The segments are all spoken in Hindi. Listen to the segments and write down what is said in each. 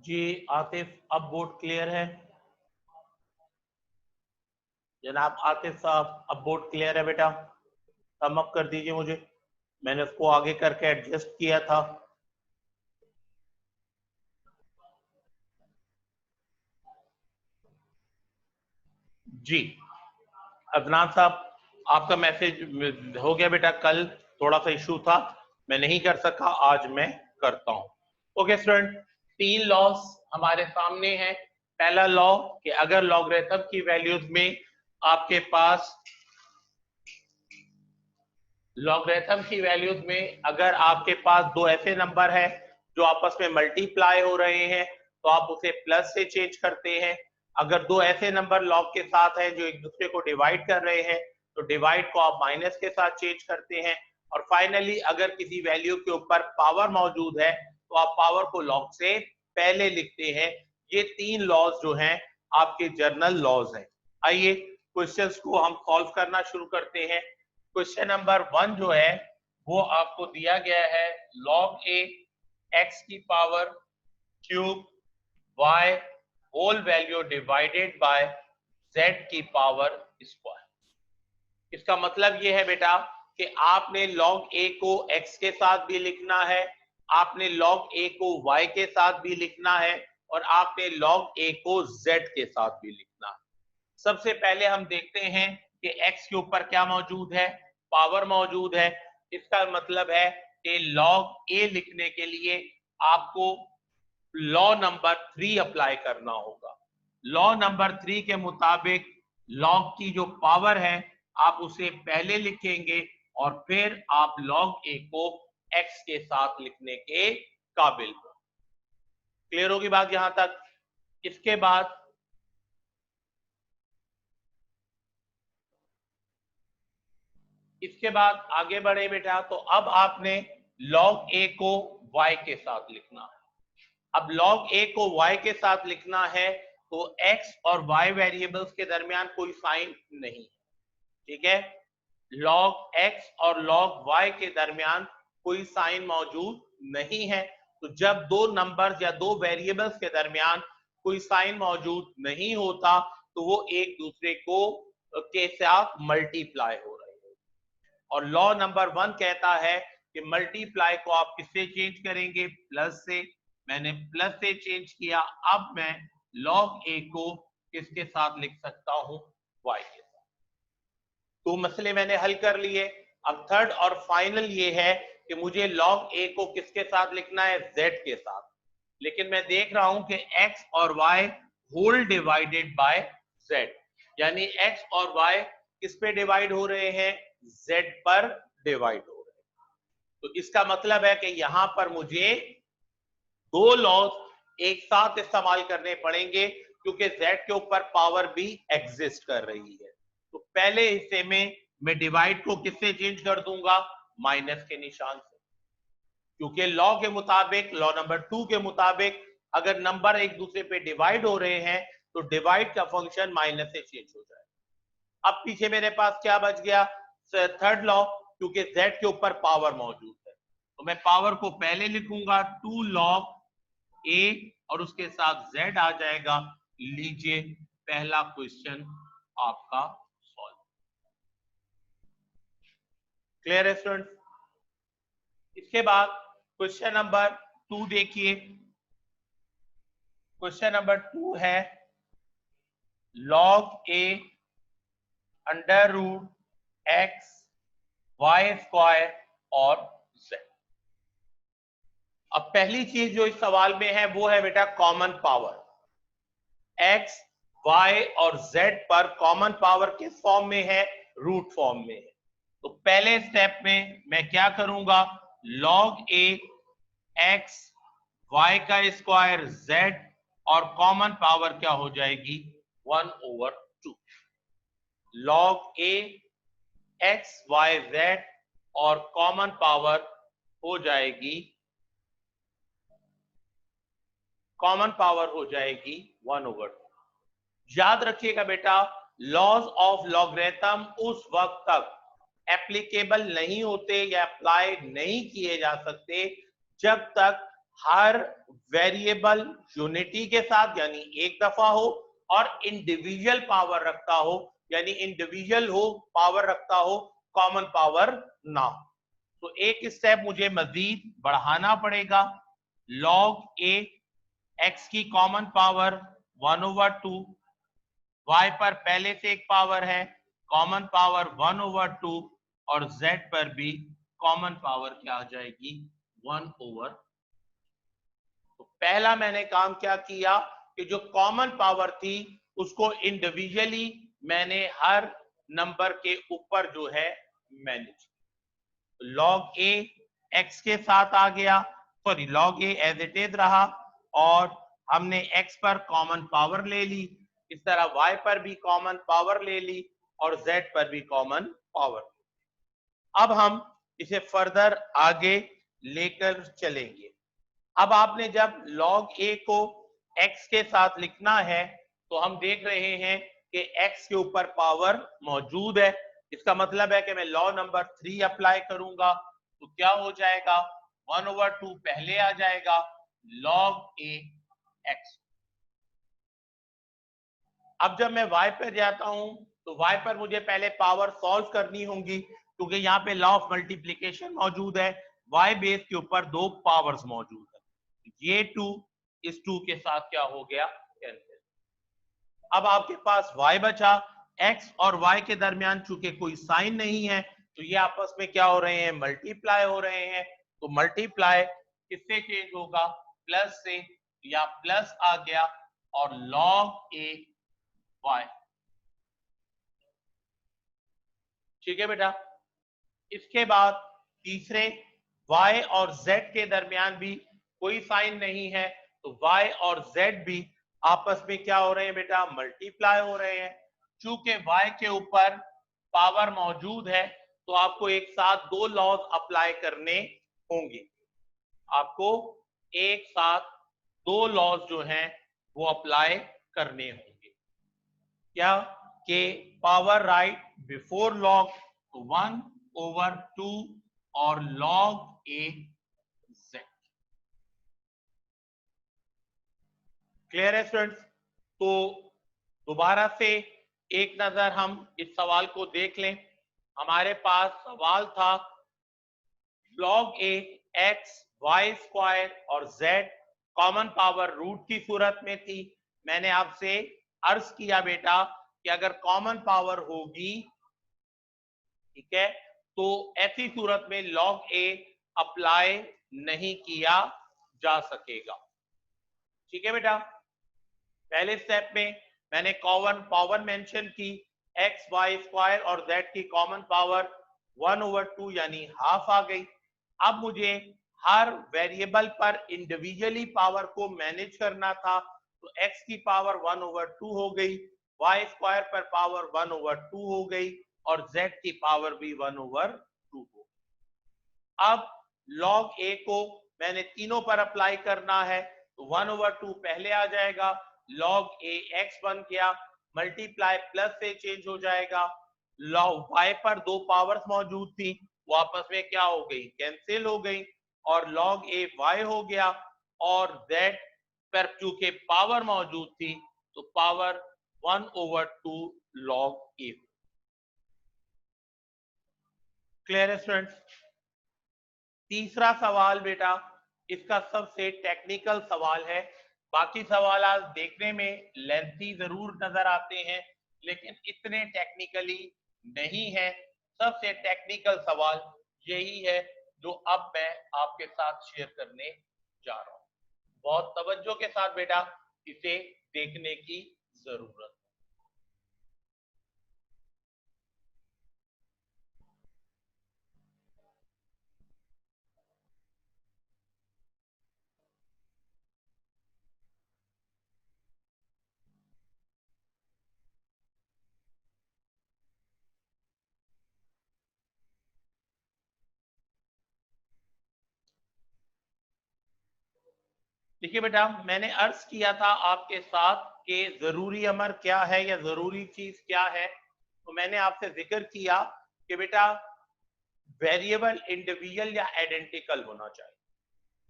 जी आतिफ, अब बोर्ड क्लियर है? जनाब आतिफ साहब, अब बोर्ड क्लियर है बेटा? थम अप कर दीजिए मुझे, मैंने उसको आगे करके एडजस्ट किया था। जी अदनान साहब, आपका मैसेज हो गया बेटा। कल थोड़ा सा इशू था, मैं नहीं कर सका, आज मैं करता हूं। ओके स्टूडेंट, 3 लॉस हमारे सामने हैं। पहला लॉ कि अगर लॉगरिथम की वैल्यूज में आपके पास लॉगरिथम की वैल्यूज में अगर आपके पास दो ऐसे नंबर है जो आपस में मल्टीप्लाई हो रहे हैं तो आप उसे प्लस से चेंज करते हैं। अगर दो ऐसे नंबर लॉग के साथ हैं जो एक दूसरे को डिवाइड कर रहे हैं तो डिवाइड को आप माइनस के साथ चेंज करते हैं। और फाइनली अगर किसी वैल्यू के ऊपर पावर मौजूद है तो आप पावर को लॉग से पहले लिखते हैं। ये 3 लॉज जो हैं आपके जर्नल लॉज हैं। आइए क्वेश्चंस को हम सॉल्व करना शुरू करते हैं। क्वेश्चन नंबर 1 जो है वो आपको दिया गया है log a x की power cube y whole value divided by z की पावर स्क्वायर। इसका मतलब ये है बेटा कि आपने log a को x के साथ भी लिखना है, आपने log a को y के साथ भी लिखना है और आपने log a को z के साथ भी लिखना है। सबसे पहले हम देखते हैं कि x के ऊपर क्या मौजूद है, पावर मौजूद है। इसका मतलब है कि log a लिखने के लिए आपको लॉ नंबर 3 अप्लाई करना होगा। लॉ नंबर 3 के मुताबिक log की जो पावर है आप उसे पहले लिखेंगे और फिर आप log a को x के साथ लिखने के काबिल हो। क्लियर होगी बात यहां तक? इसके बाद आगे बढ़े बेटा, तो अब आपने log a को y के साथ लिखना है। अब log a को y के साथ लिखना है तो x और y वेरिएबल्स के दरमियान कोई साइन नहीं है, ठीक है। log x और log y के दरमियान कोई साइन मौजूद नहीं है। तो जब दो नंबर्स या दो वेरिएबल्स के दरमियान कोई साइन मौजूद नहीं होता तो वो एक दूसरे को के साथ मल्टीप्लाई हो रहे हैं। और लॉ नंबर 1 कहता है कि मल्टीप्लाई को आप किससे चेंज करेंगे? प्लस से। मैंने प्लस से चेंज किया। अब मैं log a को किसके साथ लिख सकता हूं? y के साथ। तो मसले मैंने हल कर लिए। अब थर्ड और फाइनल ये है कि मुझे log a को किसके साथ लिखना है? z के साथ। लेकिन मैं देख रहा हूं कि x और y whole divided by z, यानी x और y किस पे डिवाइड हो रहे हैं? z पर डिवाइड हो रहे हैं। तो इसका मतलब है कि यहां पर मुझे दो लॉज एक साथ इस्तेमाल करने पड़ेंगे क्योंकि z के ऊपर पावर भी एग्जिस्ट कर रही है। तो पहले हिस्से में मैं डिवाइड को किससे चेंज कर दूंगा? माइनस के निशान से। क्योंकि लॉ के मुताबिक, लॉ नंबर 2 के मुताबिक अगर नंबर एक दूसरे पे डिवाइड हो रहे हैं तो डिवाइड का फंक्शन माइनस से चेंज हो जाएगा। अब पीछे मेरे पास क्या बच गया? थर्ड लॉ, क्योंकि z के ऊपर पावर मौजूद है तो मैं पावर को पहले लिखूंगा 2 log a और उसके साथ z आ जाएगा। लीजिए पहला क्वेश्चन आपका सॉल्व। क्लियर है स्टूडेंट? इसके बाद क्वेश्चन नंबर 2 देखिए। क्वेश्चन नंबर 2 है log a under root x y square और z। अब पहली चीज जो इस सवाल में है वो है बेटा कॉमन पावर। x y और z पर कॉमन पावर किस फॉर्म में है? रूट फॉर्म में है। तो पहले स्टेप में मैं क्या करूंगा? log a x y का स्क्वायर z और कॉमन पावर क्या हो जाएगी? 1/2। log a x y z और कॉमन पावर हो जाएगी 1/2। याद रखिएगा बेटा, लॉज ऑफ लॉगरिथम उस वक्त तक एप्लीकेबल नहीं होते या अप्लाई नहीं किए जा सकते जब तक हर वेरिएबल यूनिटी के साथ यानी एक दफा हो, और इंडिविजुअल पावर रखता हो यानी इंडिविजुअल हो, पावर रखता हो, कॉमन पावर ना हो। तो एक स्टेप मुझे मजीद बढ़ाना पड़ेगा। लॉग ए एक्स की कॉमन पावर 1/2, y पर पहले से एक पावर है, कॉमन पावर 1/2, और z पर भी कॉमन पावर क्या आ जाएगी 1/। तो पहला मैंने काम क्या किया कि जो कॉमन पावर थी उसको इंडिविजुअली मैंने हर नंबर के ऊपर जो है मैनेज। लॉग ए एक्स के साथ आ गया, sorry log a as it is रहा, और हमने एक्स पर कॉमन पावर ले ली, इस तरह वाई पर भी कॉमन पावर ले ली, और जेड पर भी कॉमन पावर। अब हम इसे फर्दर आगे लेकर चलेंगे। अब आपने जब log a को x के साथ लिखना है तो हम देख रहे हैं कि x के ऊपर पावर मौजूद है, इसका मतलब है कि मैं लॉ नंबर 3 अप्लाई करूंगा तो क्या हो जाएगा 1/2 पहले आ जाएगा log a x। अब जब मैं y पर जाता हूं तो y पर मुझे पहले पावर सॉल्व करनी होंगी, क्योंकि यहाँ पे लॉ ऑफ मल्टीप्लीकेशन मौजूद है, y बेस के ऊपर दो पावर्स मौजूद है, ये 2 इस 2 के साथ क्या हो गया कैंसिल। अब आपके पास y बचा, x और y के दरमियान चूंकि कोई साइन नहीं है तो ये आपस में क्या हो रहे हैं मल्टीप्लाई हो रहे हैं, तो मल्टीप्लाई किससे चेंज होगा प्लस से, या प्लस आ गया और log a y। ठीक है बेटा। इसके बाद तीसरे y और z के दरमियान भी कोई साइन नहीं है, तो y और z भी आपस में क्या हो रहे हैं बेटा मल्टीप्लाई हो रहे हैं। चूंकि y के ऊपर पावर मौजूद है तो आपको एक साथ दो लॉज अप्लाई करने होंगे, आपको एक साथ दो लॉज जो हैं वो अप्लाई करने होंगे। क्या के पावर राइट बिफोर लॉग 1/2 और log a z। क्लियर है स्टूडेंट्स? तो दोबारा से एक नजर हम इस सवाल को देख लें। हमारे पास सवाल था log a x y square और z कॉमन पावर रूट की सूरत में थी। मैंने आपसे अर्ज किया बेटा कि अगर कॉमन पावर होगी, ठीक है, तो ऐसी सूरत में log a अप्लाई नहीं किया जा सकेगा। ठीक है बेटा। पहले स्टेप में मैंने कॉमन पावर मेंशन की, x y स्क्वायर और z की कॉमन पावर 1/2 यानी हाफ आ गई। अब मुझे हर वेरिएबल पर इंडिविजुअली पावर को मैनेज करना था, तो x की पावर 1/2 हो गई, y स्क्वायर पर पावर 1/2 हो गई, और z की पावर भी 1/2 हो। अब log a को मैंने तीनों पर अप्लाई करना है, तो 1/2 पहले आ जाएगा, log a x बन गया, मल्टीप्लाई प्लस से चेंज हो जाएगा, log y पर दो पावर्स मौजूद थी वो आपस में क्या हो गई कैंसिल हो गई, और log a y हो गया, और z पर चूंकि पावर मौजूद थी तो पावर 1/2 log a। क्लियर है स्टूडेंट्स? तीसरा सवाल बेटा इसका सबसे टेक्निकल सवाल है। बाकी सवाल आज देखने में लेंथी जरूर नजर आते हैं लेकिन इतने टेक्निकली नहीं है। सबसे टेक्निकल सवाल यही है जो अब मैं आपके साथ शेयर करने जा रहा हूं। बहुत तवज्जो के साथ बेटा इसे देखने की जरूरत। देखिए बेटा मैंने अर्ज किया था आपके साथ कि जरूरी अमर क्या है या जरूरी चीज क्या है, तो मैंने आपसे जिक्र किया कि बेटा वेरिएबल इंडिविजुअल या आइडेंटिकल होना चाहिए।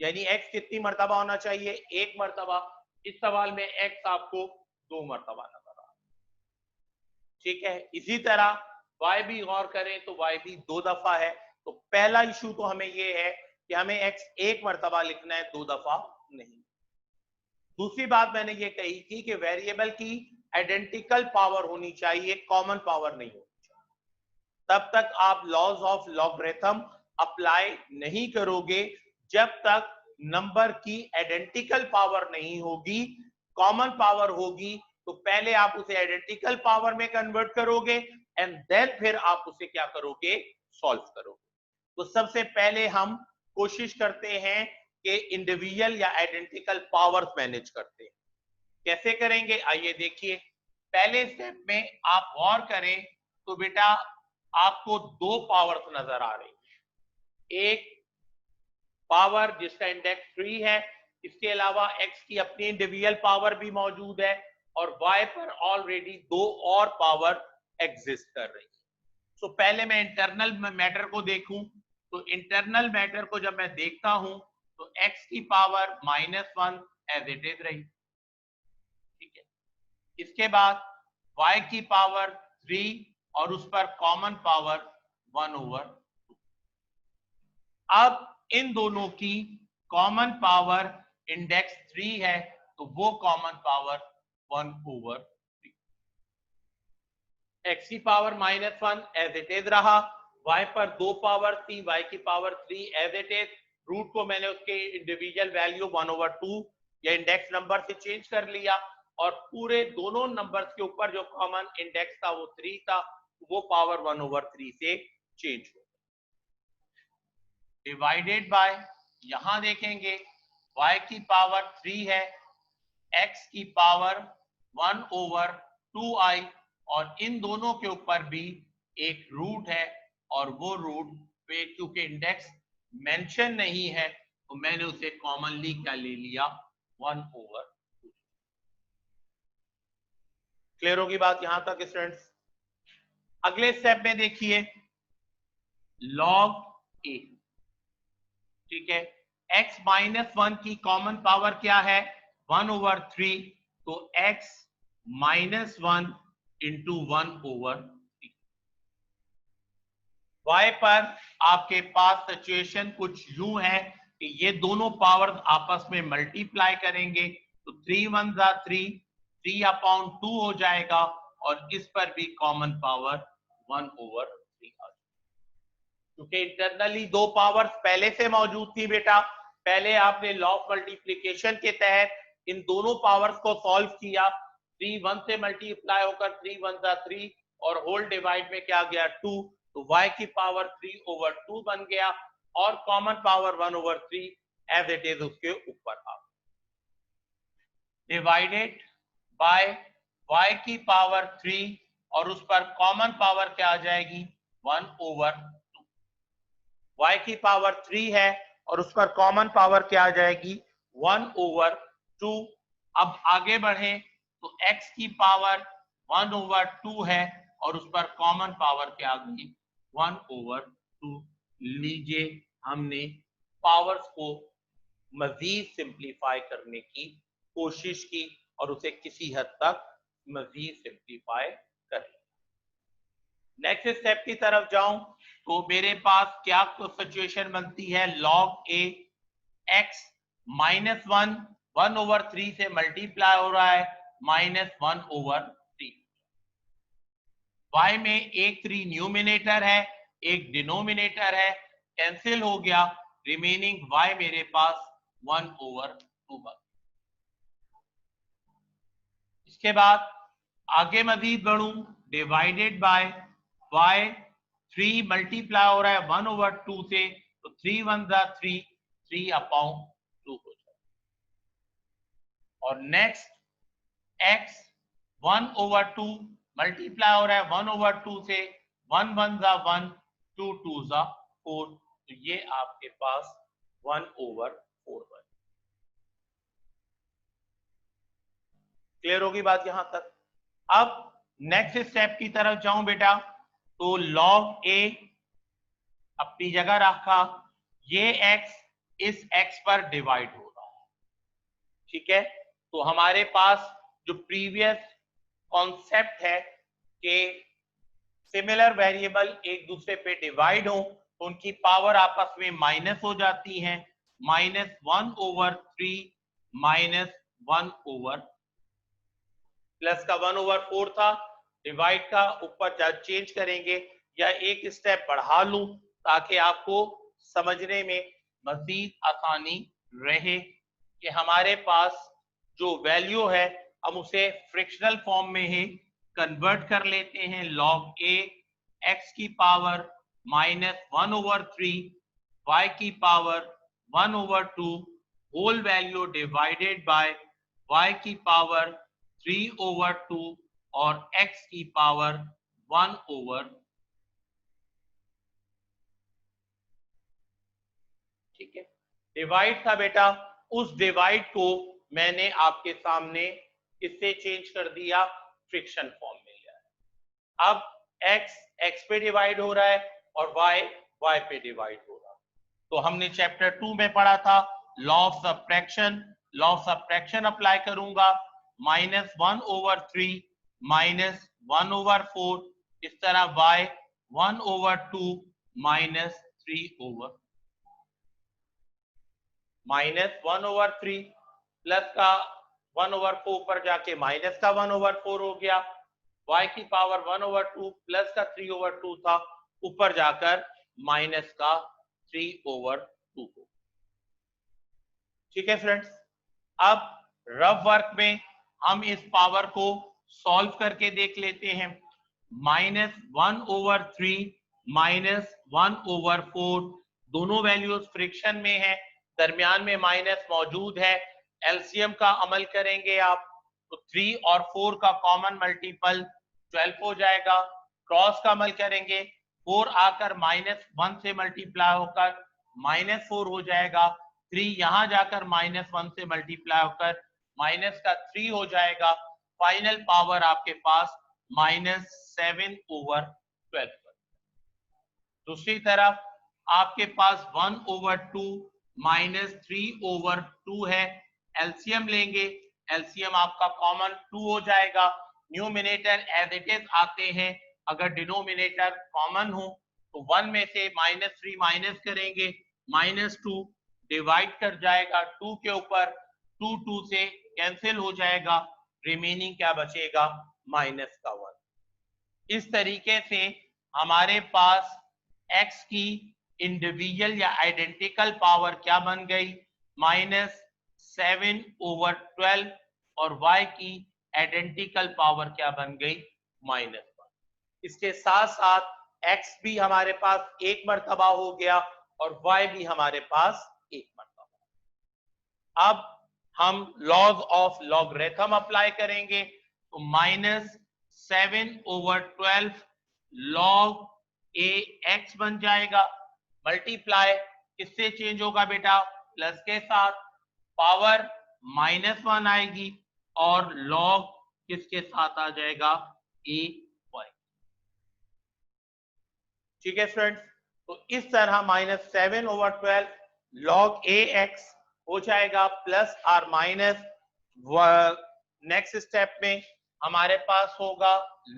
यानी x कितनी मर्तबा होना चाहिए, 1 मर्तबा। इस सवाल में x आपको 2 मर्तबा नजर आ रहा है, ठीक है। इसी तरह y भी गौर करें तो y भी 2 दफा है। तो पहला इशू तो हमें ये है कि हमें x 1 मर्तबा लिखना है, 2 दफा नहीं। दूसरी बात मैंने ये कही थी कि वेरिएबल की आइडेंटिकल पावर होनी चाहिए, कॉमन पावर नहीं होनी चाहिए। तब तक आप लॉज ऑफ लॉगरिथम अप्लाई नहीं करोगे जब तक नंबर की आइडेंटिकल पावर नहीं होगी। कॉमन पावर होगी तो पहले आप उसे आइडेंटिकल पावर में कन्वर्ट करोगे एंड देन फिर आप उसे क्या करोगे, सॉल्व करोगे। तो सबसे पहले हम कोशिश करते हैं कि इंडिविजुअल या आइडेंटिकल पावर्स मैनेज करते हैं। कैसे करेंगे आइए देखिए। पहले स्टेप में आप गौर करें तो बेटा आपको 2 पावर्स नजर आ रही है। एक पावर जिसका इंडेक्स 3 है, इसके अलावा x की अपनी इंडिविजुअल पावर भी मौजूद है और y पर ऑलरेडी 2 और पावर एग्जिस्ट कर रही है। तो पहले मैं इंटरनल मैटर को देखूं, तो इंटरनल मैटर को जब मैं देखता हूं तो x की पावर -1 एज इट इज रही, ठीक है। इसके बाद y की पावर 3 और उस पर कॉमन पावर 1/2। अब इन दोनों की कॉमन पावर इंडेक्स 3 है तो वो कॉमन पावर 1/3। x की पावर -1 एज इट इज रहा, y पर 2 पावर थी, y की power 3 as it is. Root को मैंने उसके इंडिविजुअल वैल्यू 1/2 या इंडेक्स नंबर से चेंज कर लिया और पूरे दोनों नंबर्स के ऊपर जो कॉमन इंडेक्स था वो 3 था, वो पावर 1/3 से चेंज हो। डिवाइडेड बाय, यहां देखेंगे y की पावर 3 है, x की पावर 1/2i और इन दोनों के ऊपर भी एक रूट है और वो रूट पे क्योंकि इंडेक्स मेंशन नहीं है तो मैंने उसे कॉमनली क्या ले लिया, 1/2। क्लियर होगी बात यहां तक स्टूडेंट्स। अगले स्टेप में देखिए log a, ठीक है। x -1 की कॉमन पावर क्या है, 1/3, तो x -1 इंटू 1/3। y पर आपके पास सिचुएशन कुछ यूं है कि ये दोनों पावर्स आपस में मल्टीप्लाई करेंगे तो 3 1 जा 3, 3/2 हो जाएगा और इस पर भी कॉमन पावर 1/3 आ जाएगा। क्योंकि इंटरनली 2 पावर्स पहले से मौजूद थी बेटा, पहले आपने लॉ ऑफ मल्टीप्लिकेशन के तहत इन दोनों पावर्स को सॉल्व किया। 3 1 से मल्टीप्लाई होकर 3 1 जा 3 और होल डिवाइड में क्या गया 2, तो y की पावर 3/2 बन गया और common power 1/3 as it is उसके ऊपर आ डिवाइडेड बाय y की पावर 3 और उस पर कॉमन पावर क्या आ जाएगी, 1/2। y की पावर 3 है और उस पर कॉमन पावर क्या आ जाएगी, 1/2। अब आगे बढ़े तो x की पावर 1/2 है और उस पर कॉमन पावर क्या आ गई, 1/2। लीजिए हमने पावर्स को मजीद सिंप्लीफाई करने की कोशिश की और उसे किसी हद तक मजीद सिंप्लीफाई करें। नेक्स्ट स्टेप की तरफ जाऊं तो मेरे पास क्या सिचुएशन बनती है, log a x -1 1/3 से मल्टीप्लाई हो रहा है -1/3। y में एक 3 न्यूमिनेटर है, एक डिनोमिनेटर है, कैंसिल हो गया, रिमेनिंग y मेरे पास 1/2 बन। इसके बाद आगे मजीद बढ़ूं, डिवाइडेड बाय y 3 मल्टीप्लाई हो रहा है 1/2 से, तो 3 1 जा 3, 3/2 हो जाए। और नेक्स्ट x 1/2 मल्टीप्लाई हो रहा है 1/2 से, 1 1 जा 1, 2 2 जा 4, तो ये आपके पास 1/4 बन। क्लियर होगी बात यहां तक। अब नेक्स्ट स्टेप की तरफ जाऊं बेटा तो log a अपनी जगह रखा, ये x इस x पर डिवाइड हो रहा है। ठीक है, तो हमारे पास जो प्रीवियस कॉन्सेप्ट है कि सिमिलर वेरिएबल एक दूसरे पे डिवाइड हो तो उनकी पावर आपस में माइनस हो जाती है, -1/3 -1/, प्लस का 1/4 था, डिवाइड का ऊपर चेंज करेंगे या एक स्टेप बढ़ा लूं ताकि आपको समझने में मजीद आसानी रहे कि हमारे पास जो वैल्यू है हम उसे फ्रिक्शनल फॉर्म में ही कन्वर्ट कर लेते हैं। log a x की पावर -1/3 y की पावर 1/2 whole value divided by y की पावर 3/2 और x की पावर 1/, ठीक है। डिवाइड था बेटा, उस डिवाइड को मैंने आपके सामने इससे चेंज कर दिया, फ्रिक्शन फॉर्म में लिया। अब x पे डिवाइड हो रहा है और y पे डिवाइड हो रहा है। तो हमने चैप्टर 2 में पढ़ा था law of subtraction, law of subtraction apply करूंगा, -1/3 -1/4, इस तरह y 1/2 -3/, -1/3 प्लस का 1/4 पर जाके माइनस का 1/4 हो गया, y की पावर 1/2 प्लस का 3/2 था, ऊपर जाकर माइनस का 3/2 हो। ठीक है फ्रेंड्स, अब रफ वर्क में हम इस पावर को सॉल्व करके देख लेते हैं। -1/3 -1/4 दोनों वैल्यूज फ्रिक्शन में है, दरमियान में माइनस मौजूद है। एलसीएम का अमल करेंगे आप तो 3 और 4 का कॉमन मल्टीपल 12 हो जाएगा। क्रॉस का अमल करेंगे, 4 आकर -1 से मल्टीप्लाई होकर -4 हो जाएगा, 3 यहां जाकर -1 से मल्टीप्लाई होकर माइनस का 3 हो जाएगा। फाइनल पावर आपके पास -7/12। दूसरी तरफ आपके पास 1/2 -3/2 है। एलसीएम लेंगे, एलसीएम आपका कॉमन 2 हो जाएगा। न्यूमिनेटर एज इट इज आते हैं, अगर डिनोमिनेटर कॉमन हो तो 1 में से -3 माइनस करेंगे, -2 डिवाइड कर जाएगा 2 के ऊपर, 2 से कैंसिल हो जाएगा, रिमेनिंग क्या बचेगा, -1। इस तरीके से हमारे पास x की इंडिविजुअल या आइडेंटिकल पावर क्या बन गई, -7/12 और y की आइडेंटिकल पावर क्या बन गई, -1। इसके साथ साथ x भी हमारे पास एक मर्तबा हो गया और y भी हमारे पास एक मर्तबा। अब हम लॉग ऑफ लॉगरिथम अप्लाई करेंगे तो -7/12 log ax बन जाएगा, मल्टीप्लाई किससे चेंज होगा बेटा, प्लस के साथ, पावर -1 आएगी और log किसके साथ आ जाएगा, a y। ठीक है स्टूडेंट्स, तो इस तरह -7/12 log ax हो जाएगा, प्लस और माइनस नेक्स्ट स्टेप में हमारे पास होगा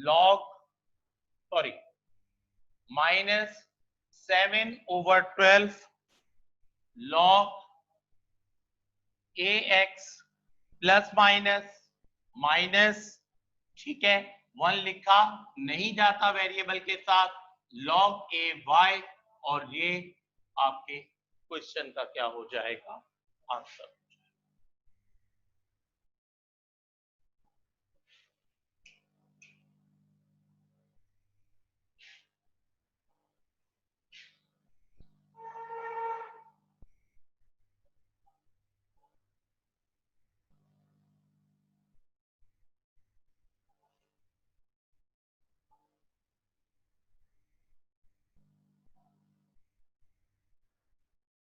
-7/12 log ax प्लस माइनस, ठीक है, 1 लिखा नहीं जाता वेरिएबल के साथ, log ay, और ये आपके क्वेश्चन का क्या हो जाएगा, आंसर।